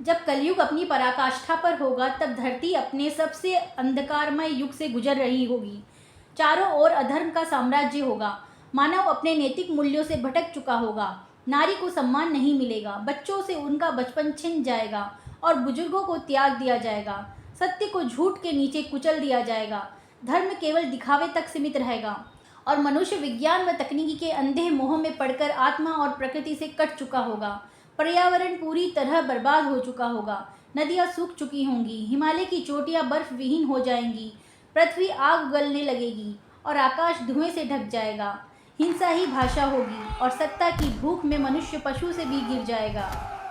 जब कलयुग अपनी पराकाष्ठा पर होगा तब धरती अपने सबसे अंधकारमय युग से गुजर रही होगी। चारों ओर अधर्म का साम्राज्य होगा। मानव अपने नैतिक मूल्यों से भटक चुका होगा। नारी को सम्मान नहीं मिलेगा। बच्चों से उनका बचपन छिन जाएगा और बुजुर्गों को त्याग दिया जाएगा। सत्य को झूठ के नीचे कुचल दिया जाएगा। धर्म केवल दिखावे तक सीमित रहेगा और मनुष्य विज्ञान व तकनीकी के अंधे मोह में पड़कर आत्मा और प्रकृति से कट चुका होगा। पर्यावरण पूरी तरह बर्बाद हो चुका होगा। नदियाँ सूख चुकी होंगी। हिमालय की चोटियाँ बर्फ विहीन हो जाएंगी। पृथ्वी आग उगलने लगेगी और आकाश धुएं से ढक जाएगा। हिंसा ही भाषा होगी और सत्ता की भूख में मनुष्य पशु से भी गिर जाएगा।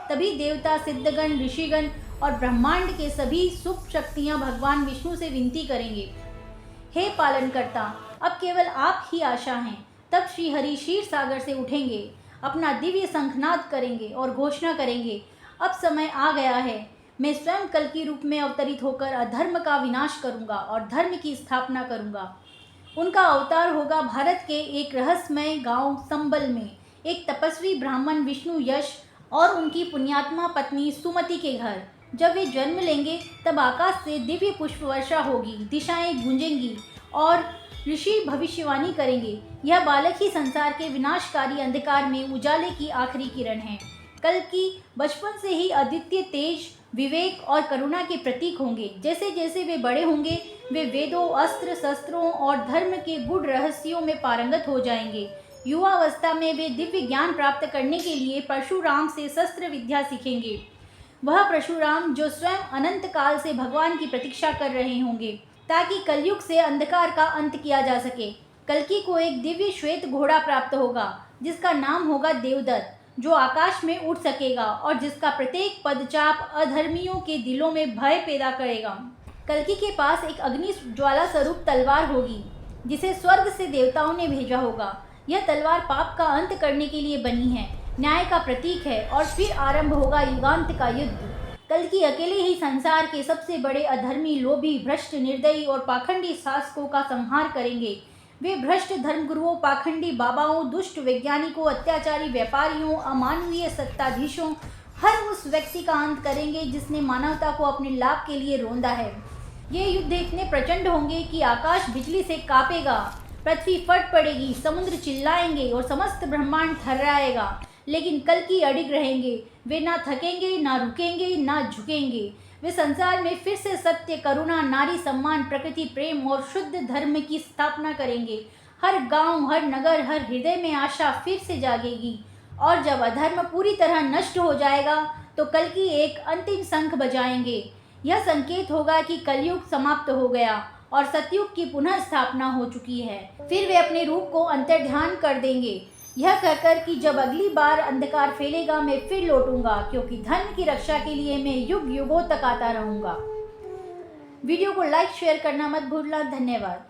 तभी देवता, सिद्धगण, ऋषिगण और ब्रह्मांड के सभी शुभ शक्तियाँ भगवान विष्णु से विनती करेंगे, हे पालनकर्ता, अब केवल आप ही आशा हैं। तब श्री हरि क्षीर सागर से उठेंगे, अपना दिव्य शंखनाद करेंगे और घोषणा करेंगे, अब समय आ गया है। मैं स्वयं कल्कि रूप में अवतरित होकर अधर्म का विनाश करूंगा और धर्म की स्थापना करूंगा। उनका अवतार होगा भारत के एक रहस्यमय गांव संबल में एक तपस्वी ब्राह्मण विष्णु यश और उनकी पुण्यात्मा पत्नी सुमति के घर। जब वे जन्म लेंगे तब आकाश से दिव्य पुष्प वर्षा होगी, दिशाएं गूंजेंगी और ऋषि भविष्यवाणी करेंगे, यह बालक ही संसार के विनाशकारी अंधकार में उजाले की आखिरी किरण है। कल्कि बचपन से ही अद्वितीय तेज, विवेक और करुणा के प्रतीक होंगे। जैसे जैसे वे बड़े होंगे वे वेदों, अस्त्र शस्त्रों और धर्म के गूढ़ रहस्यों में पारंगत हो जाएंगे। युवावस्था में वे दिव्य ज्ञान प्राप्त करने के लिए परशुराम से शस्त्र विद्या सीखेंगे। वह परशुराम जो स्वयं अनंत काल से भगवान की प्रतीक्षा कर रहे होंगे ताकि कलयुग से अंधकार का अंत किया जा सके। कल्कि को एक दिव्य श्वेत घोड़ा प्राप्त होगा जिसका नाम होगा देवदत्त, जो आकाश में उड़ सकेगा और जिसका प्रत्येक पदचाप अधर्मियों के दिलों में भय पैदा करेगा। कल्कि के पास एक अग्नि ज्वाला स्वरूप तलवार होगी जिसे स्वर्ग से देवताओं ने भेजा होगा। यह तलवार पाप का अंत करने के लिए बनी है, न्याय का प्रतीक है और फिर आरंभ होगा युगांत का युद्ध। कल्कि अकेले ही संसार के सबसे बड़े अधर्मी, लोभी, भ्रष्ट, निर्दयी और पाखंडी शासकों का संहार करेंगे। वे भ्रष्ट धर्मगुरुओं, पाखंडी बाबाओं, दुष्ट वैज्ञानिकों, अत्याचारी व्यापारियों, अमानवीय सत्ताधीशों, हर उस व्यक्ति का अंत करेंगे जिसने मानवता को अपने लाभ के लिए रौंदा है। ये युद्ध इतने प्रचंड होंगे कि आकाश बिजली से कांपेगा, पृथ्वी फट पड़ेगी, समुद्र चिल्लाएंगे और समस्त ब्रह्मांड थर्राएगा। लेकिन कल्कि अडिग रहेंगे। वे ना थकेंगे, ना रुकेंगे, ना झुकेंगे। वे संसार में फिर से सत्य, करुणा, नारी सम्मान, प्रकृति प्रेम और शुद्ध धर्म की स्थापना करेंगे। हर गांव, हर नगर, हर हृदय में आशा फिर से जागेगी और जब अधर्म पूरी तरह नष्ट हो जाएगा तो कल्कि एक अंतिम शंख बजाएंगे। यह संकेत होगा कि कलयुग समाप्त हो गया और सतयुग की पुनः स्थापना हो चुकी है। फिर वे अपने रूप को अंतर्ध्यान कर देंगे, यह कहकर कि जब अगली बार अंधकार फैलेगा मैं फिर लौटूंगा, क्योंकि धर्म की रक्षा के लिए मैं युग युगों तक आता रहूंगा। वीडियो को लाइक शेयर करना मत भूलना। धन्यवाद।